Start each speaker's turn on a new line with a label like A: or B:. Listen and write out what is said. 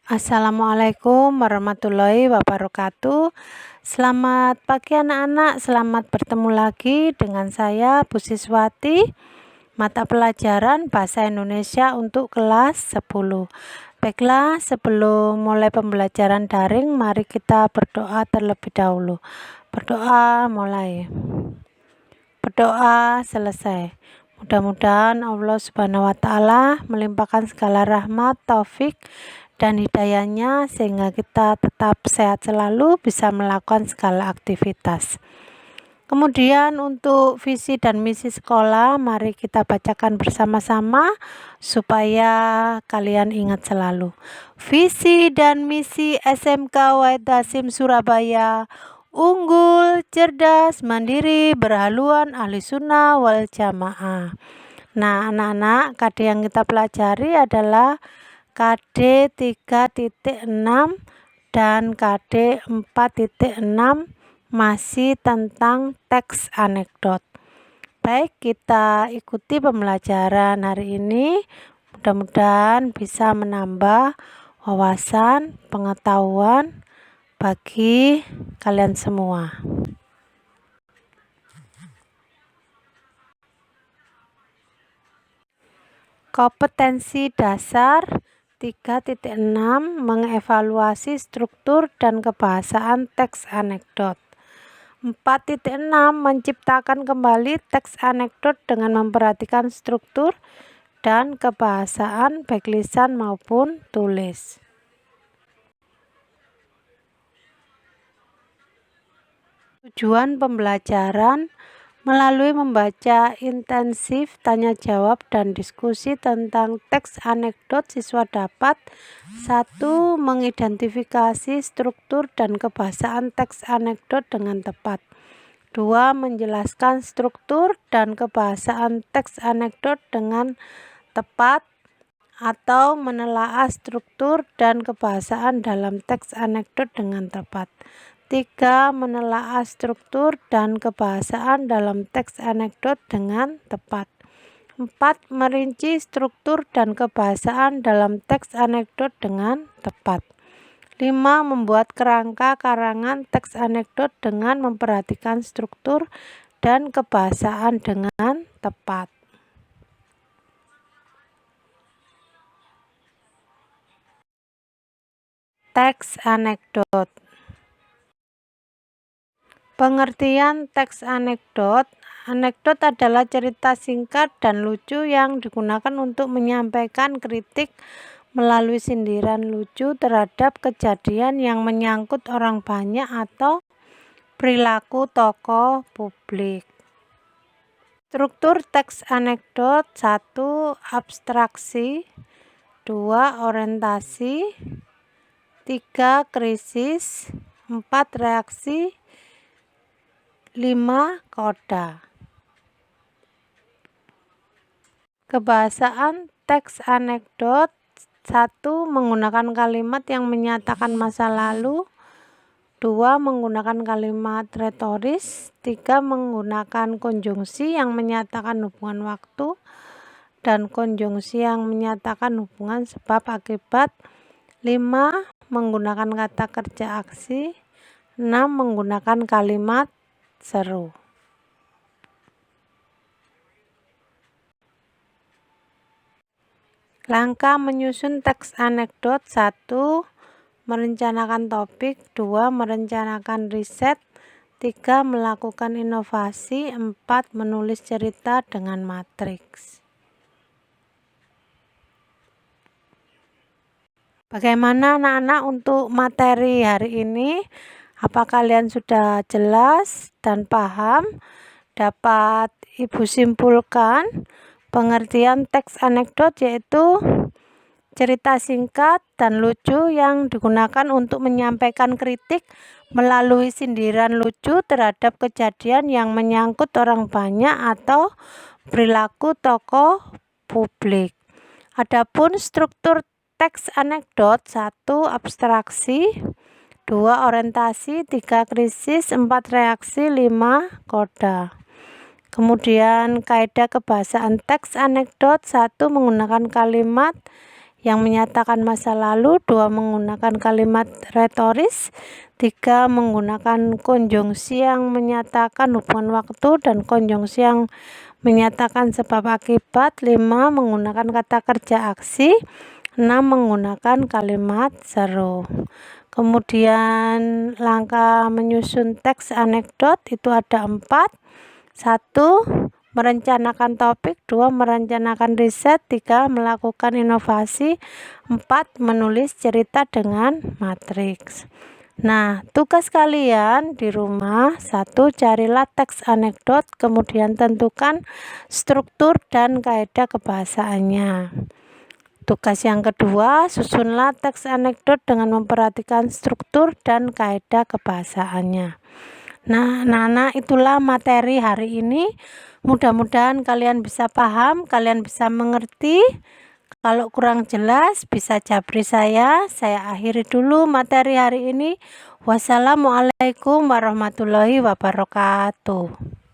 A: Assalamualaikum warahmatullahi wabarakatuh. Selamat pagi anak-anak, selamat bertemu lagi dengan saya Bu Siswati, mata pelajaran Bahasa Indonesia untuk kelas 10. Baiklah, sebelum mulai pembelajaran daring, mari kita berdoa terlebih dahulu. Berdoa mulai. Berdoa selesai. Mudah-mudahan Allah Subhanahu wa Ta'ala melimpahkan segala rahmat, taufik, dan hidayahnya sehingga kita tetap sehat selalu, bisa melakukan segala aktivitas. Kemudian untuk visi dan misi sekolah, mari kita bacakan bersama-sama supaya kalian ingat selalu. Visi dan misi SMK Wahid Hasyim Surabaya: unggul, cerdas, mandiri, berhaluan, ahli sunnah wal jamaah. Nah anak-anak, KD yang kita pelajari adalah KD 3.6 dan KD 4.6, masih tentang teks anekdot. Baik, kita ikuti pembelajaran hari ini. Mudah-mudahan bisa menambah wawasan, pengetahuan bagi kalian semua. Kompetensi dasar 3.6, mengevaluasi struktur dan kebahasaan teks anekdot. 4.6, menciptakan kembali teks anekdot dengan memperhatikan struktur dan kebahasaan baik lisan maupun tulis. Tujuan pembelajaran melalui membaca intensif, tanya jawab, dan diskusi tentang teks anekdot, siswa dapat 1. Mengidentifikasi struktur dan kebahasaan teks anekdot dengan tepat. 2. Menjelaskan struktur dan kebahasaan teks anekdot dengan tepat atau menelaah struktur dan kebahasaan dalam teks anekdot dengan tepat. 3. Menelaah struktur dan kebahasaan dalam teks anekdot dengan tepat. 4. Merinci struktur dan kebahasaan dalam teks anekdot dengan tepat. 5. Membuat kerangka karangan teks anekdot dengan memperhatikan struktur dan kebahasaan dengan tepat. Teks anekdot. Pengertian teks anekdot. Anekdot adalah cerita singkat dan lucu yang digunakan untuk menyampaikan kritik melalui sindiran lucu terhadap kejadian yang menyangkut orang banyak atau perilaku tokoh publik. Struktur teks anekdot: 1. Abstraksi, 2. Orientasi, 3. Krisis, 4. Reaksi, 5. Koda. Kebahasaan teks anekdot: 1. Menggunakan kalimat yang menyatakan masa lalu, 2. Menggunakan kalimat retoris, 3. Menggunakan konjungsi yang menyatakan hubungan waktu dan konjungsi yang menyatakan hubungan sebab akibat, 5. Menggunakan kata kerja aksi, 6. Menggunakan kalimat seru. Langkah menyusun teks anekdot: 1. Merencanakan topik, 2. Merencanakan riset, 3. Melakukan inovasi, 4. Menulis cerita dengan matriks. Bagaimana anak-anak untuk materi hari ini? Apa kalian sudah jelas dan paham? Dapat Ibu simpulkan pengertian teks anekdot yaitu cerita singkat dan lucu yang digunakan untuk menyampaikan kritik melalui sindiran lucu terhadap kejadian yang menyangkut orang banyak atau perilaku tokoh publik. Adapun struktur teks anekdot: 1. Abstraksi, 2. Orientasi, 3. Krisis, 4. Reaksi, 5. Koda. Kemudian kaidah kebahasaan teks anekdot: 1. Menggunakan kalimat yang menyatakan masa lalu, 2 menggunakan kalimat retoris, 3 menggunakan konjungsi yang menyatakan hubungan waktu dan konjungsi yang menyatakan sebab akibat, 5 menggunakan kata kerja aksi, 6 menggunakan kalimat seru. Kemudian langkah menyusun teks anekdot itu ada 4. 1. Merencanakan topik, 2. Merencanakan riset, 3. Melakukan inovasi, 4. Menulis cerita dengan matriks. Nah, tugas kalian di rumah: 1. Carilah teks anekdot, kemudian tentukan struktur dan kaidah kebahasaannya. Tugas yang kedua, susunlah teks anekdot dengan memperhatikan struktur dan kaidah kebahasaannya. Nah, anak-anak, itulah materi hari ini. Mudah-mudahan kalian bisa paham, kalian bisa mengerti. Kalau kurang jelas bisa japri saya. Saya akhiri dulu materi hari ini. Wassalamualaikum warahmatullahi wabarakatuh.